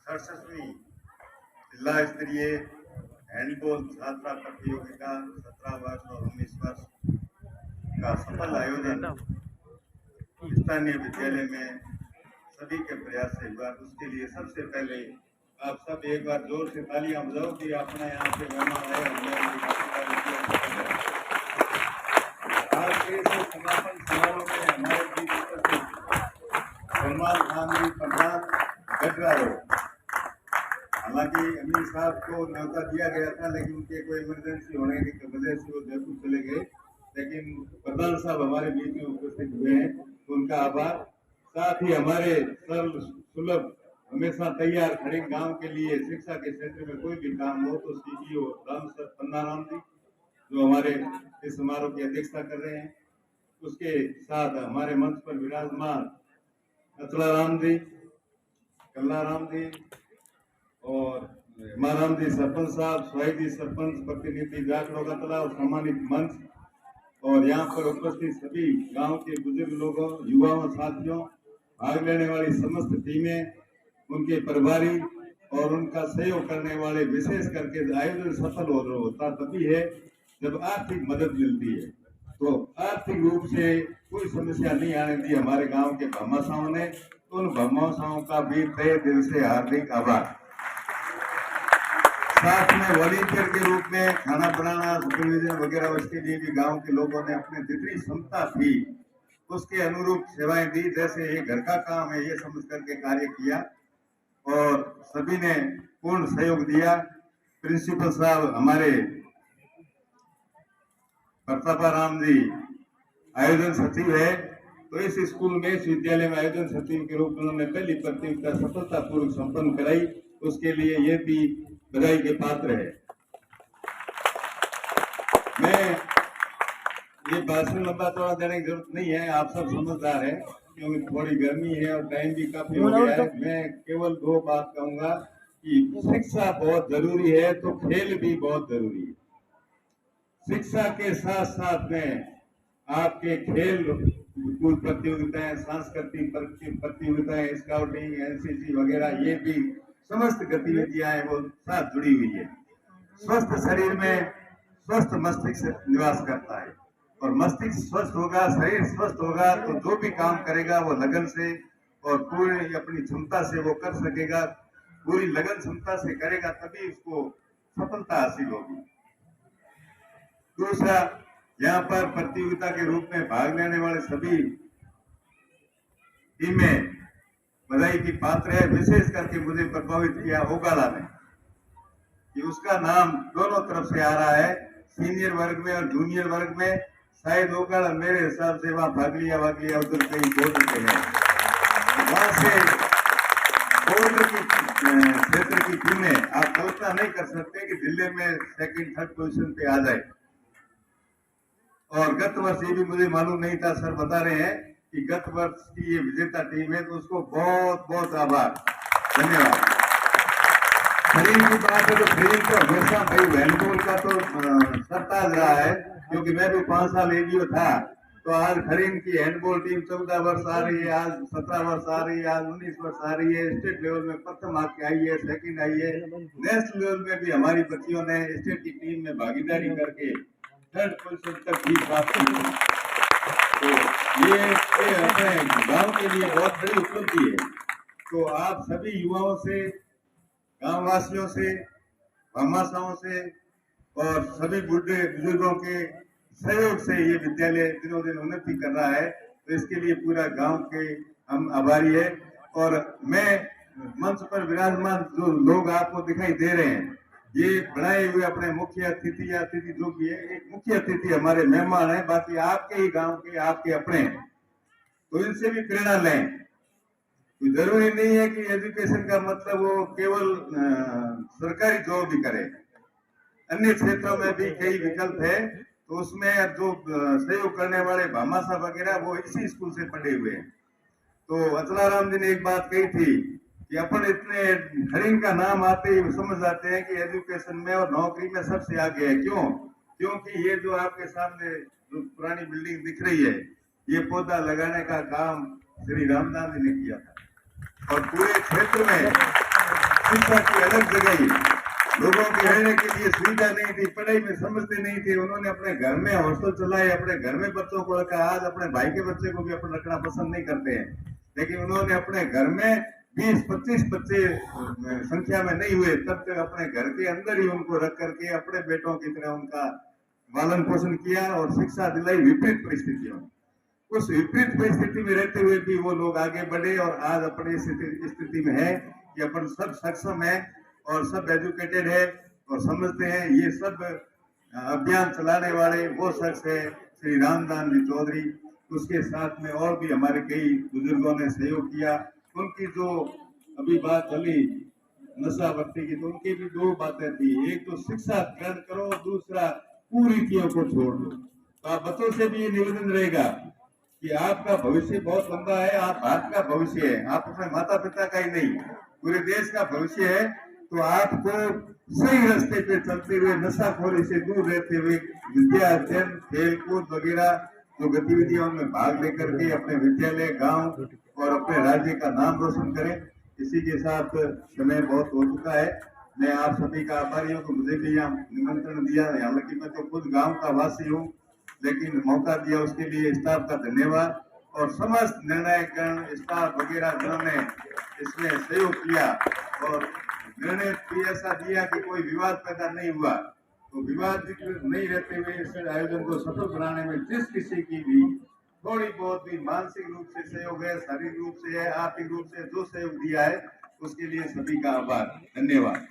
67वीं जिला स्तरीय हैंडबॉल छात्रा प्रतियोगिता 17 वर्ष और 19 वर्ष का सफल आयोजन स्थानीय विद्यालय में सभी के प्रयास से हुआ। उसके लिए सबसे पहले आप सब एक बार जोर से तालियां बजाओ कि अपना यहाँ पे मेहमान आए। आज के इस समापन समारोह में हमारे बीच उपस्थित सलमान खान जी प्रधान गजरा है। हालांकि अमीर साहब को न्योता दिया गया था, लेकिन उनके कोई इमरजेंसी होने की वजह से वो जयपुर चले गए, लेकिन प्रधान साहब हमारे बीच में उपस्थित हुए हैं, तो उनका आभार। साथ ही हमारे सरल सुलभ हमेशा तैयार खड़े गांव के लिए शिक्षा के क्षेत्र में कोई भी काम हो तो सीईओ राम सर पन्ना राम जी जो हमारे इस समारोह की अध्यक्षता कर रहे हैं, उसके साथ हमारे मंच पर विराजमान अचला राम जी, कल्ला राम जी और हिमाराम जी सरपंच साहब, स्वाई जी सरपंच प्रतिनिधि जाखड़ो का तलाव सम्मानित मंच और यहाँ पर उपस्थित सभी गांव के बुजुर्ग लोगों, युवाओं, साथियों, भाग लेने वाली समस्त टीमें, उनके प्रभारी और उनका सहयोग करने वाले, विशेष करके आयोजन सफल होता तभी है जब आर्थिक मदद मिलती है। तो आर्थिक रूप से कोई समस्या नहीं आने दी हमारे गांव के भामाशाहों ने, तो उन भामाशाहों का भी तहे दिल से हार्दिक आभार। साथ में वॉलंटियर के रूप में खाना बनाना, सुपरविजन वगैरह, उसके लिए भी गांव के लोगों ने अपनी जितनी क्षमता थी उसके अनुरूप सेवाएं दी। जैसे ये घर का काम है ये समझ करके कार्य किया और सभी ने पूर्ण सहयोग दिया। प्रिंसिपल साहब हमारे प्रतापाराम जी आयोजन सचिव है, तो इस स्कूल में, इस विद्यालय में आयोजन सचिव के रूप में उन्होंने पहली प्रतियोगिता सफलतापूर्वक संपन्न कराई, उसके लिए ये भी बधाई के पात्र है। मैं ये भाषण लंबा चौड़ा देने की जरूरत नहीं है, आप सब समझदार हैं, क्योंकि थोड़ी गर्मी है और टाइम भी काफी हो गया है। मैं केवल दो बात कहूंगा कि शिक्षा बहुत जरूरी है तो खेल भी बहुत जरूरी है। शिक्षा के साथ साथ में आपके खेल कूद प्रतियोगिताएं, सांस्कृतिक प्रतियोगिताएं, स्काउटिंग, एनसीसी वगैरह, ये भी समस्त गतिविधियां वो साथ जुड़ी हुई है। स्वस्थ शरीर में स्वस्थ मस्तिष्क निवास करता है और मस्तिष्क स्वस्थ होगा, शरीर स्वस्थ होगा तो जो भी काम करेगा वो लगन से और पूरी अपनी क्षमता से वो कर सकेगा। पूरी लगन क्षमता से करेगा तभी उसको सफलता हासिल होगी। दूसरा, यहाँ पर प्रतियोगिता के रूप में भाग लेने वाले सभी टीमें बधाई की पात्र है। विशेष करके मुझे प्रभावित किया ओगाला ने, कि उसका नाम दोनों तरफ से आ रहा है, सीनियर वर्ग में और जूनियर वर्ग में। शायद ओगाला मेरे हिसाब से वहां भाग लिया उधर कहीं बॉर्डर पे है, वहां से बॉर्डर की क्षेत्र की टीमें, आप कल्पना नहीं कर सकते कि जिले में सेकंड थर्ड पोजीशन पे आ जाए। और गत वर्ष ये भी मुझे मालूम नहीं था, सर बता रहे हैं कि गत वर्ष की ये विजेता टीम है, तो उसको बहुत बहुत आभार, धन्यवाद। खरीन की बात है तो खरीन तो हमेशा भाई हैंडबॉल का तो सरताज रहा है, क्योंकि मैं भी 5 साल एजीओ था, तो आज खरीन की हैंडबॉल टीम 14 वर्ष आ रही है, आज 17 वर्ष आ रही है, आज 19 वर्ष आ रही है। स्टेट लेवल में प्रथम आके आई है, सेकंड आई है। नेशनल लेवल में भी हमारी बच्चियों ने स्टेट की टीम में भागीदारी करके थर्ड पोजीशन तक भी प्राप्त की। तो ये अपने गांव के लिए बहुत बड़ी उपलब्धि है। तो आप सभी युवाओं से, गांव वासियों से, भामाशाहों से और सभी बुढ़े बुजुर्गों के सहयोग से ये विद्यालय दिनों दिन उन्नति कर रहा है, तो इसके लिए पूरा गांव के हम आभारी है। और मैं मंच पर विराजमान जो लोग आपको दिखाई दे रहे हैं, ये बनाए हुए अपने मुख्य अतिथि या अतिथि जो भी है, एक मुख्य अतिथि हमारे मेहमान है, बाकी आपके ही गांव के, आपके अपने, तो इनसे भी प्रेरणा लें। तो जरूरी नहीं है कि एजुकेशन का मतलब वो केवल सरकारी जॉब भी करे, अन्य क्षेत्रों में भी कई विकल्प है। तो उसमें जो सहयोग करने वाले भामाशाह वगैरह वो इसी स्कूल से पढ़े हुए हैं। तो अचलाराम जी ने एक बात कही थी कि अपन इतने हरिन का नाम आते ही समझ जाते हैं कि एजुकेशन में और नौकरी में सबसे आगे है। क्यों? क्योंकि ये जो आपके सामने जो पुरानी बिल्डिंग दिख रही है, ये पौधा लगाने का काम श्री रामदास जी ने किया था और पूरे क्षेत्र में शिक्षा की अलग जगह ही, लोगों के रहने के लिए सुविधा नहीं थी, पढ़ाई में समझते नहीं थे, उन्होंने अपने घर में हॉस्टल चलाए, अपने घर में बच्चों को रखा। आज अपने भाई के बच्चे को भी अपन रखना पसंद नहीं करते हैं, लेकिन उन्होंने अपने घर में 20-25 बच्चे संख्या में नहीं हुए तब तक अपने घर के अंदर ही उनको रख करके अपने बेटों की तरह उनका पालन पोषण किया और शिक्षा दिलाई विपरीत परिस्थितियों में। उस विपरीत परिस्थिति में रहते हुए भी वो लोग आगे बढ़े और आज अपनी स्थिति में है कि अपन सब सक्षम है और सब एजुकेटेड है और समझते हैं। ये सब अभियान चलाने वाले वो शख्स है श्री रामदान जी चौधरी। उसके साथ में और भी हमारे कई बुजुर्गों ने सहयोग किया। उनकी जो अभी बात चली नशा भर्ती की, तो उनकी भी दो बातें थी। एक तो शिक्षा ग्रहण करो, दूसरा कुरीतियों को छोड़ दो। तो आप बच्चों से भी ये निवेदन रहेगा कि आपका भविष्य बहुत लंबा है, आप भारत का भविष्य है, आप अपने माता पिता का ही नहीं पूरे देश का भविष्य है। तो आपको सही रास्ते पे चलते हुए नशाखोरी से दूर रहते हुए विद्या अध्ययन, खेल कूद वगैरह जो गतिविधियों में भाग लेकर के अपने विद्यालय, गांव और अपने राज्य का नाम रोशन करें। इसी के साथ समय बहुत हो चुका है। मैं आप सभी का आभारी हूँ कि मुझे भी यहाँ निमंत्रण दिया। हालांकि मैं तो खुद गांव का वासी हूँ, लेकिन मौका दिया उसके लिए स्टाफ का धन्यवाद। और समस्त निर्णायकगण, स्टाफ वगैरह जिन्होंने इसमें सहयोग किया और निर्णय भी ऐसा दिया कि कोई विवाद पैदा नहीं हुआ। तो विवाद नहीं रहते हुए इस आयोजन को सफल बनाने में जिस किसी की भी थोड़ी बहुत भी मानसिक रूप से सहयोग है, शारीरिक रूप से है, आर्थिक रूप से जो सहयोग दिया है, उसके लिए सभी का आभार, धन्यवाद।